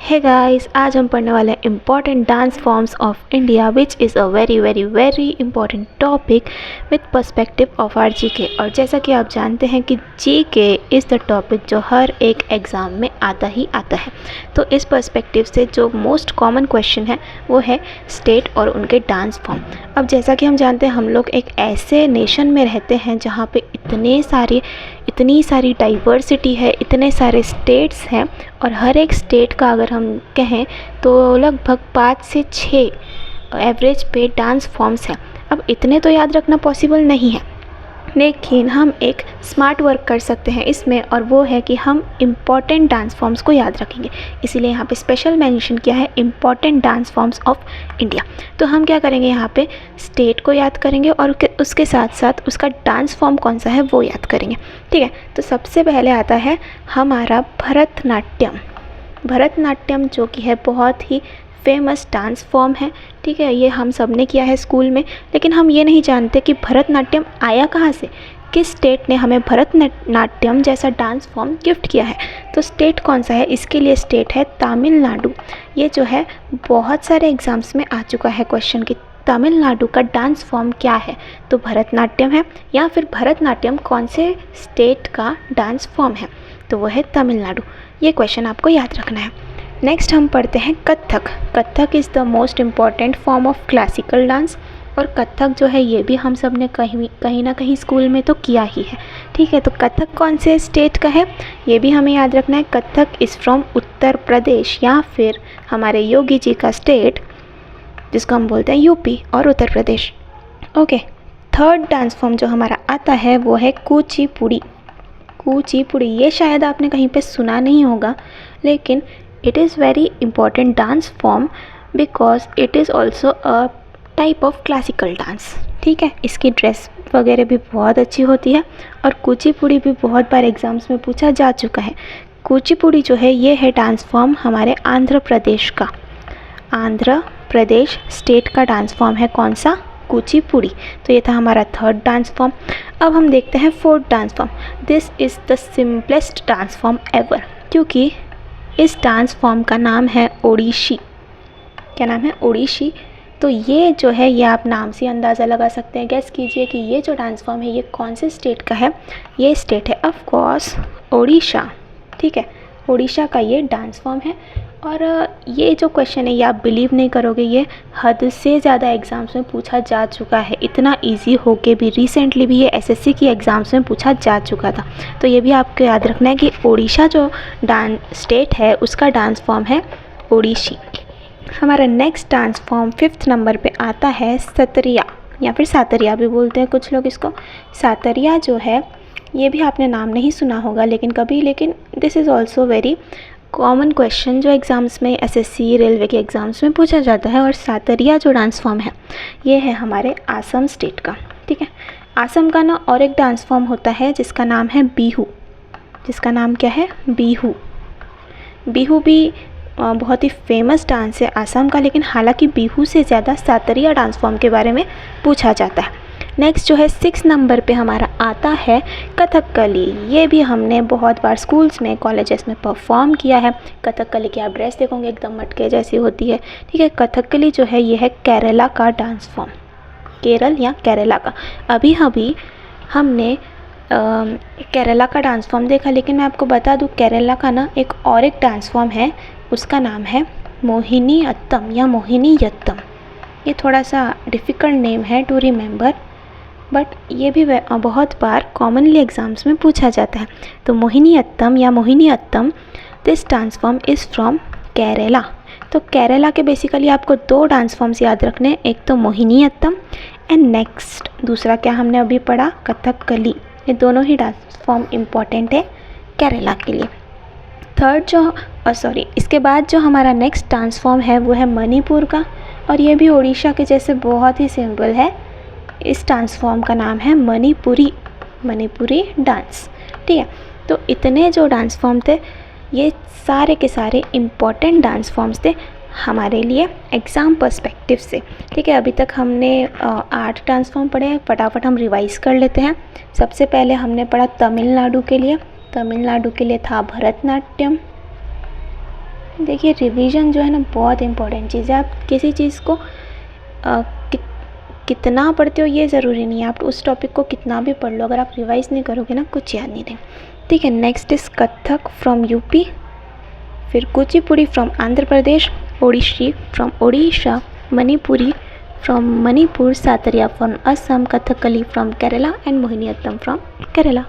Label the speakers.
Speaker 1: Hey guys, आज हम पढ़ने वाले हैं important dance forms of India which is a very very very important topic with perspective of our GK. और जैसा कि आप जानते हैं कि जीके इज़ द टॉपिक जो हर एक एग्ज़ाम में आता ही आता है। तो इस पर्सपेक्टिव से जो मोस्ट कॉमन क्वेश्चन है वो है स्टेट और उनके डांस फॉर्म। अब जैसा कि हम जानते हैं, हम लोग एक ऐसे नेशन में रहते हैं जहाँ पे इतनी सारी डाइवर्सिटी है, इतने सारे स्टेट्स हैं, और हर एक स्टेट का अगर हम कहें तो लगभग 5 से 6 एवरेज पे डांस फॉर्म्स हैं। अब इतने तो याद रखना पॉसिबल नहीं है, लेकिन हम एक स्मार्ट वर्क कर सकते हैं इसमें, और वो है कि हम इम्पॉर्टेंट डांस फॉर्म्स को याद रखेंगे। इसीलिए यहाँ पे स्पेशल मेंशन किया है important dance forms of India. तो हम क्या करेंगे, यहाँ पे स्टेट को याद करेंगे और उसके साथ साथ उसका डांस फॉर्म कौन सा है वो याद करेंगे। ठीक है, तो सबसे पहले आता है हमारा भरतनाट्यम। भरतनाट्यम जो कि है बहुत ही फेमस डांस फॉर्म है। ठीक है, ये हम सब ने किया है स्कूल में, लेकिन हम ये नहीं जानते कि भरतनाट्यम आया कहाँ से, किस स्टेट ने हमें भरतनाट्यम जैसा डांस फॉर्म गिफ्ट किया है। तो स्टेट कौन सा है, इसके लिए स्टेट है तमिलनाडु। ये जो है बहुत सारे एग्जाम्स में आ चुका है क्वेश्चन कि तमिलनाडु का डांस फॉर्म क्या है, तो भरतनाट्यम है, या फिर भरतनाट्यम कौन से स्टेट का डांस फॉर्म है, तो वो है तमिलनाडु। ये क्वेश्चन आपको याद रखना है। नेक्स्ट हम पढ़ते हैं Kathak. Kathak is the most important form of classical dance. और कथक जो है ये भी हम सब ने कहीं ना कहीं स्कूल में तो किया ही है। ठीक है, तो कथक कौन से स्टेट का है ये भी हमें याद रखना है। कथक इज़ फ्रॉम उत्तर प्रदेश, या फिर हमारे योगी जी का स्टेट जिसको हम बोलते हैं यूपी और Uttar Pradesh. Okay, third dance form जो हमारा आता है वो है कुचिपुड़ी। कुचिपुड़ी ये शायद आपने कहीं पे सुना नहीं होगा, लेकिन it is very important dance form because it is also a type of classical dance। ठीक है, इसकी ड्रेस वगैरह भी बहुत अच्छी होती है, और कुचिपुड़ी भी बहुत बार एग्ज़ाम्स में पूछा जा चुका है। कुचिपुड़ी जो है ये है डांस फॉर्म हमारे आंध्र प्रदेश का। आंध्र प्रदेश स्टेट का डांस फॉर्म है कौन सा, कुचिपुड़ी। तो ये था हमारा थर्ड डांस फॉर्म। अब हम देखते हैं fourth dance form. This is the simplest dance form ever, क्योंकि इस डांस फॉर्म का नाम है ओडिशी। क्या नाम है, ओडिशी। तो ये जो है ये आप नाम से अंदाज़ा लगा सकते हैं, गैस कीजिए कि ये जो डांस फॉर्म है ये कौन से स्टेट का है। ये स्टेट है ऑफ कोर्स ओडिशा। ठीक है, ओडिशा का ये डांस फॉर्म है। और ये जो क्वेश्चन है ये आप बिलीव नहीं करोगे, ये हद से ज़्यादा एग्ज़ाम्स में पूछा जा चुका है। इतना इजी होके भी रिसेंटली भी ये एसएससी की एग्ज़ाम्स में पूछा जा चुका था। तो ये भी आपको याद रखना है कि ओडिशा जो डांस स्टेट है उसका डांस फॉर्म है ओडिशी। हमारा next dance form 5th number पे आता है सतरिया, या फिर सातरिया भी बोलते हैं कुछ लोग इसको। सातरिया जो है ये भी आपने नाम नहीं सुना होगा लेकिन this is also very common question जो एग्ज़ाम्स में एसएससी रेलवे के एग्ज़ाम्स में पूछा जाता है। और सातरिया जो डांस फॉर्म है ये है हमारे असम स्टेट का। ठीक है, असम का ना और एक डांस फॉर्म होता है जिसका नाम है बिहू। जिसका नाम क्या है, बिहू। बिहू भी बहुत ही फेमस डांस है असम का, लेकिन हालांकि बिहू से ज़्यादा सातरिया डांस फॉर्म के बारे में पूछा जाता है। नेक्स्ट जो है 6 नंबर पे हमारा आता है कथकली। ये भी हमने बहुत बार स्कूल्स में कॉलेजेस में परफॉर्म किया है। कथकली की आप ड्रेस देखोगे एकदम मटके जैसी होती है। ठीक है, कथकली जो है ये है केरला का डांस फॉर्म, केरल या केरला का। अभी हमने केरला का डांस फॉर्म देखा, लेकिन मैं आपको बता दूं केरला का ना एक डांस फॉर्म है, उसका नाम है मोहिनीअट्टम या मोहिनीअट्टम। ये थोड़ा सा डिफ़िकल्ट नेम है टू रिमेंबर, बट ये भी बहुत बार कॉमनली एग्ज़ाम्स में पूछा जाता है। तो मोहिनीअट्टम या Mohiniyattam, this dance form is from Kerala. तो केरला के बेसिकली आपको 2 डांस फॉर्म्स याद रखने हैं, एक तो मोहिनीअट्टम एंड नेक्स्ट दूसरा क्या हमने अभी पढ़ा, कथकली। ये दोनों ही डांस फॉर्म इम्पॉर्टेंट है केरला के लिए। इसके बाद जो हमारा नेक्स्ट डांस फॉर्म है वो है मणिपुर का, और ये भी उड़ीसा के जैसे बहुत ही सिंपल है। इस डांस फॉर्म का नाम है मणिपुरी डांस। ठीक है, तो इतने जो डांस फॉर्म थे ये सारे के सारे इम्पॉर्टेंट डांस फॉर्म्स थे हमारे लिए एग्ज़ाम पर्सपेक्टिव से। ठीक है, अभी तक हमने 8 डांस फॉर्म पढ़े हैं। फटाफट हम रिवाइज़ कर लेते हैं। सबसे पहले हमने पढ़ा तमिलनाडु के लिए था भरतनाट्यम। देखिए रिवीजन जो है ना बहुत इंपॉर्टेंट चीज़ है। आप किसी चीज़ को कितना पढ़ते हो ये ज़रूरी नहीं है, आप उस टॉपिक को कितना भी पढ़ लो, अगर आप रिवाइज नहीं करोगे ना कुछ याद नहीं रहेगा। ठीक है, next is Kathak from UP, फिर Kuchipudi from Andhra Pradesh, Odissi from Odisha, Manipuri from Manipur, Sattriya from Assam, Kathakali from Kerala and Mohiniyattam from Kerala.